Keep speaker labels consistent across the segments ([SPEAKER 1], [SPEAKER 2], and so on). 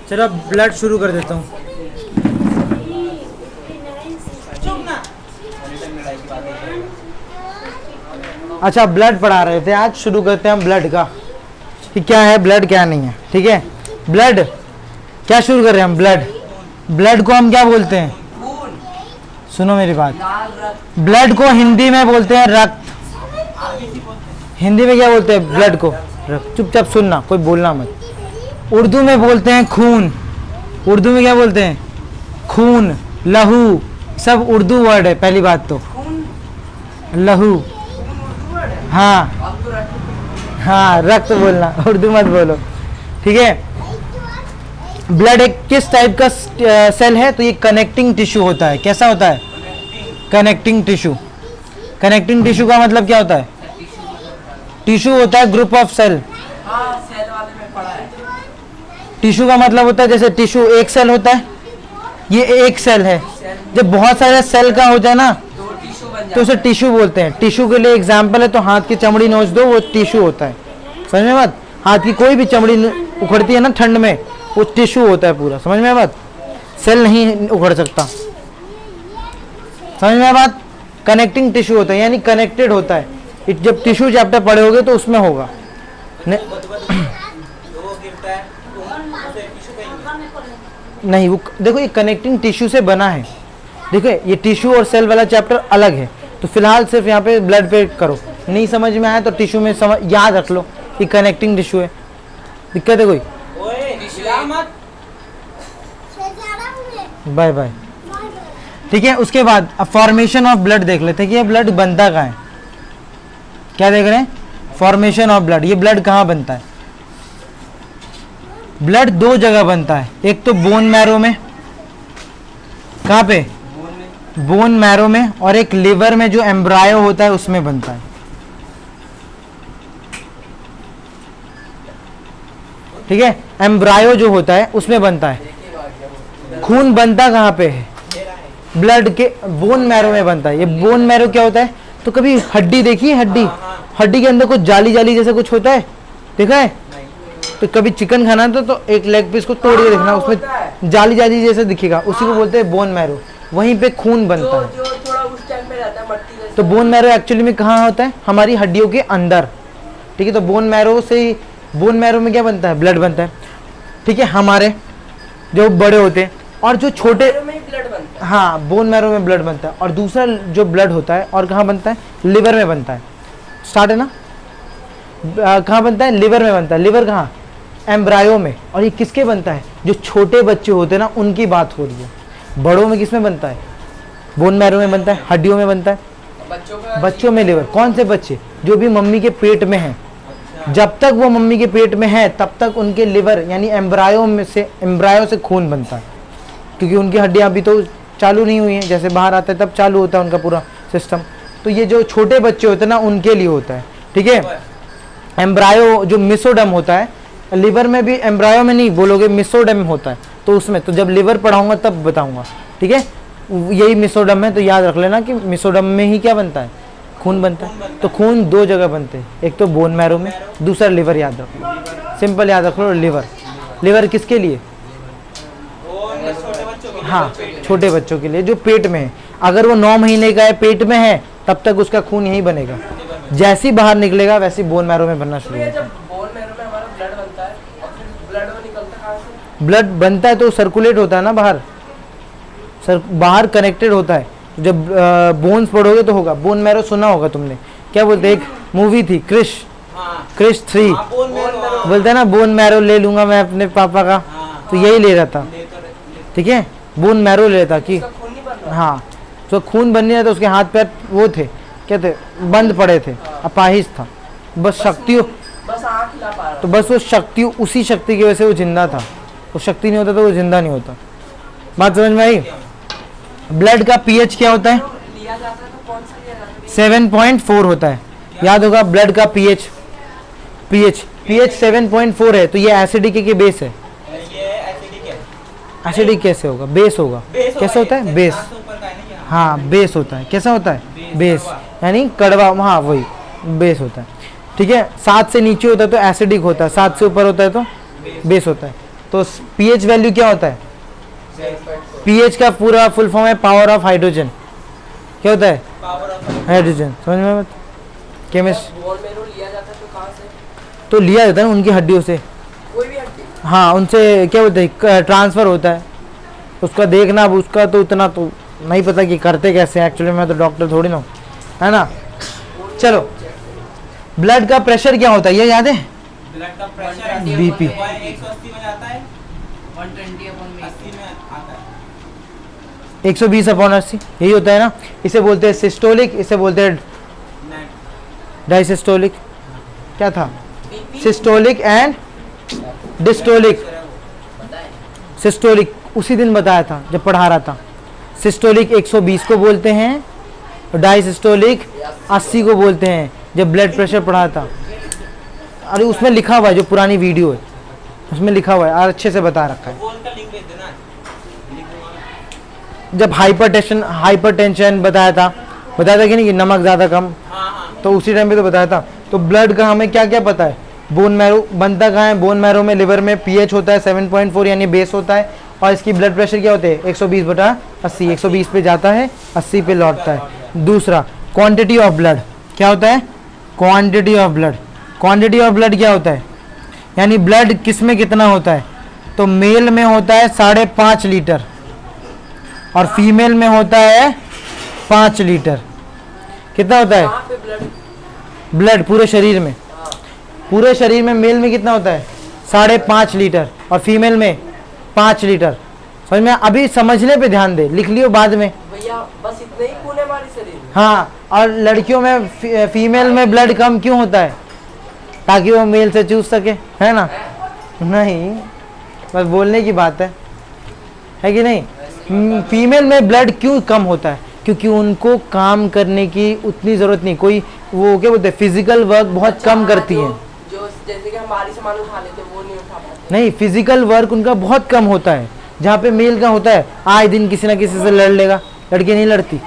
[SPEAKER 1] चलो ब्लड शुरू कर देता हूँ। अच्छा ब्लड पढ़ा रहे थे, आज शुरू करते हैं हम ब्लड का कि क्या है ब्लड क्या नहीं है। ठीक है, ब्लड क्या शुरू कर रहे हैं हम। ब्लड, ब्लड को हम क्या बोलते हैं, सुनो मेरी बात, ब्लड को हिंदी में बोलते हैं रक्त। हिंदी में क्या बोलते हैं ब्लड को, रक्त। चुपचाप सुनना, कोई बोलना मत। उर्दू में बोलते हैं खून। उर्दू में क्या बोलते हैं, खून, लहू, सब उर्दू वर्ड है। पहली बात तो लहू, हाँ हाँ, रक्त बोलना, उर्दू मत बोलो। ठीक है, ब्लड एक किस टाइप का सेल है, तो ये कनेक्टिंग टिश्यू होता है। कैसा होता है, कनेक्टिंग टिश्यू। कनेक्टिंग टिश्यू का मतलब क्या होता है, टिश्यू होता है ग्रुप ऑफ सेल। टिश्यू का मतलब होता है, जैसे टिश्यू एक सेल होता है, ये एक सेल है। जब बहुत सारे सेल का हो जाए ना तो उसे टिश्यू बोलते हैं। टिश्यू के लिए एग्जांपल है तो हाथ की चमड़ी नोच दो, वो टिश्यू होता है। समझ में बात, हाथ की कोई भी चमड़ी उखड़ती है ना ठंड में, वो टिश्यू होता है पूरा। समझ में बात, सेल नहीं उखड़ सकता। समझ में बात, कनेक्टिंग टिश्यू होता है यानी कनेक्टेड होता है। जब टिश्यू चैप्टर पढ़े होगे तो उसमें होगा। नहीं, वो देखो ये कनेक्टिंग टिश्यू से बना है। देखो ये टिश्यू और सेल वाला चैप्टर अलग है, तो फिलहाल सिर्फ यहाँ पे ब्लड पे करो। नहीं समझ में आया तो टिश्यू में समझ याद रख लो, ये कनेक्टिंग टिश्यू है। दिक्कत है कोई, बाय बाय। ठीक है, उसके बाद अब फॉर्मेशन ऑफ ब्लड देख लेते हैं कि ये ब्लड बनता कहाँ है। क्या देख रहे हैं, फॉर्मेशन ऑफ ब्लड। ये ब्लड कहाँ बनता है, ब्लड दो जगह बनता है। एक तो बोन मैरो में, कहाँ पे, बोन मैरो में, और एक लिवर में जो एम्ब्रायो होता है उसमें बनता है। ठीक है, एम्ब्रायो जो होता है उसमें बनता है। खून बनता कहाँ पे है, ब्लड के बोन मैरो में बनता है। ये बोन मैरो क्या होता है, तो कभी हड्डी देखी है, हड्डी, हड्डी के अंदर कुछ जाली जाली जैसा कुछ होता है, देखा है। तो कभी चिकन खाना तो एक लेग पीस को तोड़ के देखना, उसमें जाली जाली जैसा दिखेगा, उसी को बोलते हैं बोन मैरो। वहीं पे खून बनता है।
[SPEAKER 2] जो थोड़ा उस टाइम पे रहता है मट्टी जैसा।
[SPEAKER 1] तो बोन मैरो एक्चुअली में कहाँ होता है, हमारी हड्डियों के अंदर। ठीक है, तो बोन मैरो से, बोन मैरो में क्या बनता है, ब्लड बनता है। ठीक है, हमारे जो बड़े होते हैं और जो छोटे,
[SPEAKER 2] ब्लड बनता है।
[SPEAKER 1] हाँ, बोन मैरो में ब्लड बनता है। और दूसरा जो ब्लड होता है और कहाँ बनता है, लिवर में बनता है। स्टार्ट है ना, कहाँ बनता है, लिवर में बनता है। लिवर कहाँ, एम्ब्रायो में। और ये किसके बनता है, जो छोटे बच्चे होते हैं ना उनकी बात हो रही है। बड़ों में किसमें बनता है, बोन मैरो में बनता है, हड्डियों में बनता है। बच्चों में लिवर, कौन से बच्चे, जो भी मम्मी के पेट में हैं। जब तक वो मम्मी के पेट में है तब तक उनके लिवर यानी एम्ब्रायो में से, एम्ब्रायो से खून बनता है, क्योंकि उनकी हड्डियां अभी तो चालू नहीं हुई हैं। जैसे बाहर आते हैं तब चालू होता है उनका पूरा सिस्टम। तो ये जो छोटे बच्चे होते हैं ना उनके लिए होता है। ठीक है, एम्ब्रायो जो मिसोडम होता है, लिवर में भी, एम्ब्रायो में नहीं बोलोगे, मिसोडम होता है। तो उसमें तो जब लिवर पढ़ाऊंगा तब बताऊंगा। ठीक है, यही मिसोडम है, तो याद रख लेना कि मिसोडम में ही क्या बनता है, खून बनता है। तो खून दो जगह बनते हैं, एक तो बोन मैरो में, दूसरा लिवर। याद रखो, सिंपल याद रखो, लिवर। लिवर किसके लिए, हाँ, छोटे बच्चों के लिए जो पेट में है। अगर वो 9 महीने का है, पेट में है, तब तक उसका खून यही बनेगा। जैसे ही बाहर निकलेगा वैसे बोन मैरो में बनना शुरू होगा। ब्लड बनता है तो सर्कुलेट होता है ना बाहर, बाहर कनेक्टेड होता है। जब बोन्स पढ़ोगे तो होगा। बोन मैरो सुना होगा तुमने, क्या बोलते हैं, एक मूवी थी क्रिश, क्रिश 3, बोलते हैं ना बोन मैरो ले लूंगा मैं अपने पापा का। तो यही ले रहा था। ठीक है, बोन मैरो ले रहा था कि हाँ, तो खून बन नहीं रहा था, उसके हाथ पैर वो थे, क्या थे, बंद पड़े थे, अपाहिज था। बस शक्ति, तो बस वो शक्ति, उसी शक्ति की वजह से वो जिंदा था। वो शक्ति नहीं होता तो वो जिंदा नहीं होता। बात समझ में आई। ब्लड का पीएच क्या होता है, 7.4 होता है। याद होगा ब्लड का पीएच, पीएच 7.4 है। तो ये एसिडिक के बेस है। एसिडिक कैसे होगा, बेस होगा। कैसे होता है, बेस, हाँ बेस होता है। कैसा होता है, बेस यानी कड़वा, हाँ वही बेस होता है। ठीक है, 7 से नीचे होता है तो एसिडिक होता है, 7 से ऊपर होता है तो बेस होता है। तो पीएच वैल्यू क्या होता है?
[SPEAKER 2] 7.4
[SPEAKER 1] पीएच का पूरा फुल फॉर्म है पावर ऑफ हाइड्रोजन। क्या होता है?
[SPEAKER 3] Power of
[SPEAKER 1] hydrogen. समझ में मत केमिस्ट
[SPEAKER 2] बोन मैरो लिया जाता है तो कहाँ से?
[SPEAKER 1] तो लिया जाता है ना उनकी हड्डियों से।
[SPEAKER 2] कोई भी हड्डी?
[SPEAKER 1] हाँ, उनसे क्या होता है, ट्रांसफ़र होता है। उसका देखना, अब उसका तो उतना तो नहीं पता कि करते कैसे, एक्चुअली मैं तो डॉक्टर थोड़ी ना हूँ, है ना। चलो, ब्लड का प्रेशर क्या होता है ये याद है?
[SPEAKER 3] ब्लड का प्रेशर
[SPEAKER 1] BP
[SPEAKER 3] 180 में जाता है, 80 में आता है।
[SPEAKER 1] 120/80 यही होता है ना। इसे बोलते हैं सिस्टोलिक, इसे बोलते हैं
[SPEAKER 3] नेट
[SPEAKER 1] डायसिस्टोलिक। क्या था?
[SPEAKER 2] BP
[SPEAKER 1] systolic and diastolic. Systolic उसी दिन बताया था जब पढ़ा रहा था। सिस्टोलिक 120 को बोलते हैं और डायसिस्टोलिक 80 को बोलते हैं जब ब्लड प्रेशर पढ़ा था। अरे उसमें लिखा हुआ है, जो पुरानी वीडियो है उसमें लिखा हुआ है और अच्छे से बता रखा है।
[SPEAKER 3] वो उनका लिंक भेज देना, लिंक दूंगा।
[SPEAKER 1] जब हाइपरटेंशन बताया था कि नहीं कि नमक ज़्यादा कम,
[SPEAKER 3] हाँ हाँ
[SPEAKER 1] तो उसी टाइम पे तो बताया था। तो ब्लड का हमें क्या क्या पता है? बोन मैरो बनता कहाँ है? बोन मैरो में, लिवर में। पीएच होता है 7.4 यानी बेस होता है। और इसकी ब्लड प्रेशर क्या होते हैं? 120/80। 120 पे जाता है, 80 पे लौटता है। दूसरा, क्वांटिटी ऑफ ब्लड क्या होता है? Quantity of blood. Quantity of blood क्या होता है? यानी ब्लड किस में कितना होता है? तो मेल में होता है 5.5 लीटर और फीमेल में होता है 5 लीटर। कितना होता है
[SPEAKER 2] कहाँ पे ब्लड?
[SPEAKER 1] ब्लड? पूरे शरीर में। पूरे शरीर में मेल में कितना होता है? 5.5 लीटर और फीमेल में 5 लीटर। समझ में? अभी समझने पे ध्यान दे, लिख लियो बाद में।
[SPEAKER 2] भैया बस इतना ही खून है हमारे शरीर में?
[SPEAKER 1] हाँ, और लड़कियों में फीमेल में ब्लड कम क्यों होता है? ताकि वो मेल से चूस सके, है ना? नहीं, बस बोलने की बात है कि नहीं? फीमेल में ब्लड क्यों कम होता है? क्योंकि उनको काम करने की उतनी ज़रूरत नहीं, कोई वो क्या बोलते हैं, फिजिकल वर्क बहुत कम करती हैं।
[SPEAKER 2] जो जैसे कि हम भारी सामान उठा लेते हैं वो नहीं उठा पाते।
[SPEAKER 1] नहीं, फिजिकल वर्क उनका बहुत कम होता है। जहाँ पे मेल का होता है आए दिन किसी ना किसी से लड़ लेगा। लड़की नहीं लड़ती?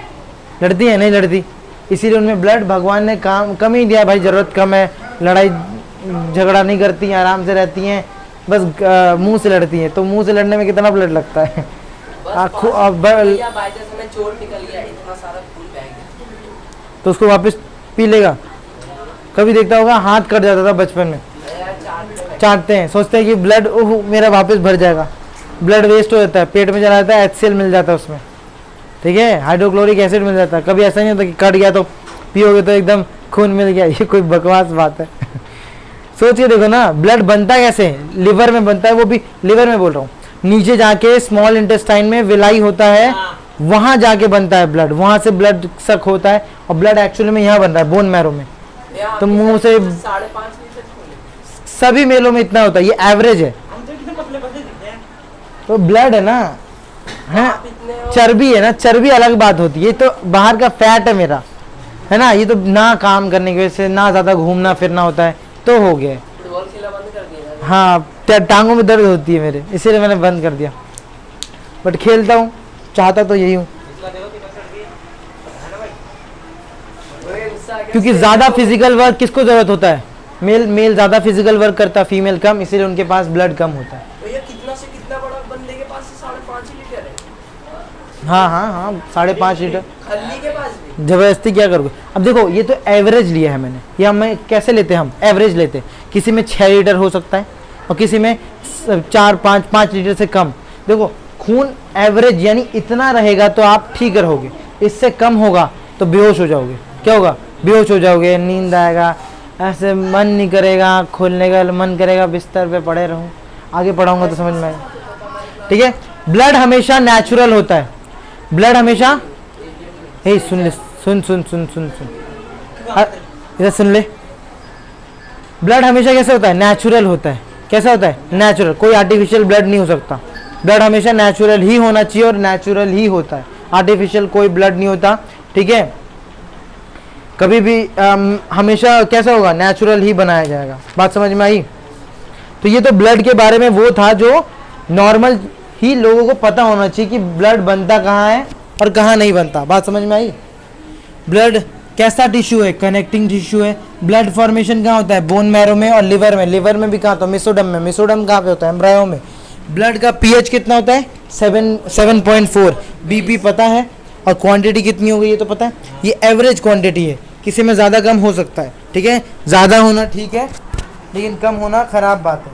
[SPEAKER 1] लड़ती है? नहीं लड़ती। इसीलिए उनमें ब्लड भगवान ने काम कम ही दिया। भाई ज़रूरत कम है, लड़ाई झगड़ा नहीं करती हैं, आराम से रहती हैं, बस मुंह से लड़ती हैं। तो मुंह से लड़ने में कितना ब्लड लगता है?
[SPEAKER 2] भैया बाई चांस हमें चोट निकल गया, इतना सारा खून बह गया,
[SPEAKER 1] तो उसको वापस पी लेगा। कभी देखता होगा हाथ कट जाता था बचपन में,
[SPEAKER 2] यार
[SPEAKER 1] चाटते हैं, सोचते हैं कि ब्लड ओह मेरा वापस भर जाएगा। ब्लड वेस्ट हो जाता है, पेट में चला जाता है, HCl मिल जाता है उसमें, ठीक है, हाइड्रोक्लोरिक एसिड मिल जाता है। कभी ऐसा नहीं होता कि कट गया तो पियोगे तो एकदम खून मिल गया। ये कोई बकवास बात है। सोच के देखो ना, ब्लड बनता कैसे है? लिवर में बनता है, वो भी लिवर में बोल रहा हूँ। नीचे जाके स्मॉल इंटेस्टाइन में विलाई होता है, वहां जाके बनता है ब्लड, वहां से ब्लड सक होता है और ब्लड एक्चुअली में यहाँ बन रहा है बोन मैरो में।
[SPEAKER 2] गया।
[SPEAKER 1] तो मुंह से
[SPEAKER 2] 5.5 लीटर खून है।
[SPEAKER 1] सभी मेलों में इतना होता है, ये एवरेज है।
[SPEAKER 3] हम तो कितने पतले पतले दिखते हैं।
[SPEAKER 1] तो ब्लड है ना, है
[SPEAKER 2] आप इतने हो-
[SPEAKER 1] चर्बी है ना, चर्बी अलग बात होती है। ये तो बाहर का फैट है मेरा, है ना। ये तो ना काम करने की वजह से, ना ज़्यादा घूमना फिरना होता है तो हो गया है।
[SPEAKER 2] फुटबॉल खेला बंद कर दिया था।
[SPEAKER 1] हाँ, टांगों में दर्द होती है मेरे, इसीलिए मैंने बंद कर दिया। बट खेलता हूँ, चाहता तो यही हूँ,
[SPEAKER 3] इसला देखो कितना चढ़ गई है ना भाई।
[SPEAKER 2] ओए, गुस्सा आ गया।
[SPEAKER 1] क्योंकि ज़्यादा फिजिकल वर्क किसको ज़रूरत होता है? मेल ज़्यादा फिजिकल वर्क करता है, फीमेल कम, इसीलिए उनके पास ब्लड कम होता है।
[SPEAKER 2] भैया कितना से कितना बड़ा बंदे के पास 5.5 लीटर है?
[SPEAKER 1] हाँ हाँ हाँ, 5.5 लीटर।
[SPEAKER 2] खल्ली के पास भी?
[SPEAKER 1] ज़बरदस्ती क्या करोगे? अब देखो, ये तो एवरेज लिया है मैंने, या मैं कैसे लेते हैं, हम एवरेज लेते हैं। किसी में 6 लीटर हो सकता है और किसी में 4-5 लीटर से कम। देखो, खून एवरेज यानी इतना रहेगा तो आप ठीक रहोगे, इससे कम होगा तो बेहोश हो जाओगे। क्या होगा? बेहोश हो जाओगे, नींद आएगा, ऐसे मन नहीं करेगा, खोलने का मन करेगा, बिस्तर पे पड़े रहूँ। आगे पढ़ाऊँगा तो समझ में आएगा, ठीक है। ब्लड हमेशा नेचुरल होता है, ब्लड हमेशा, हे सुन ले, सुन सुन सुन सुन सुन इधर सुन ले। ब्लड हमेशा कैसे होता है? नेचुरल होता है। कैसा होता है? नेचुरल। कोई आर्टिफिशियल ब्लड नहीं हो सकता। ब्लड हमेशा नेचुरल ही होना चाहिए और नेचुरल ही होता है, आर्टिफिशियल कोई ब्लड नहीं होता, ठीक है। कभी भी हमेशा कैसा होगा? नेचुरल ही बनाया जाएगा। बात समझ में आई? तो ये तो ब्लड के बारे में वो था जो नॉर्मल ही लोगों को पता होना चाहिए कि ब्लड बनता कहाँ है और कहाँ नहीं बनता। बात समझ में आई? ब्लड कैसा टिश्यू है? कनेक्टिंग टिश्यू है। ब्लड फॉर्मेशन कहाँ होता है? बोन मैरो में और लिवर में। लिवर में भी कहाँ होता है? मेसोडर्म में। मेसोडर्म कहाँ पे होता है? एम्ब्रायो में। ब्लड का पीएच कितना होता है? 7.4। बीपी पता है, और क्वांटिटी कितनी हो गई ये तो पता है। ये एवरेज क्वांटिटी है, किसी में ज़्यादा कम हो सकता है, ठीक है। ज़्यादा होना ठीक है, लेकिन कम होना ख़राब बात है।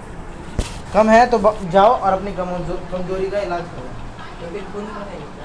[SPEAKER 1] कम है तो जाओ और अपनी कमजोरी का इलाज करो।
[SPEAKER 2] तो फिर खून बढ़ेगा।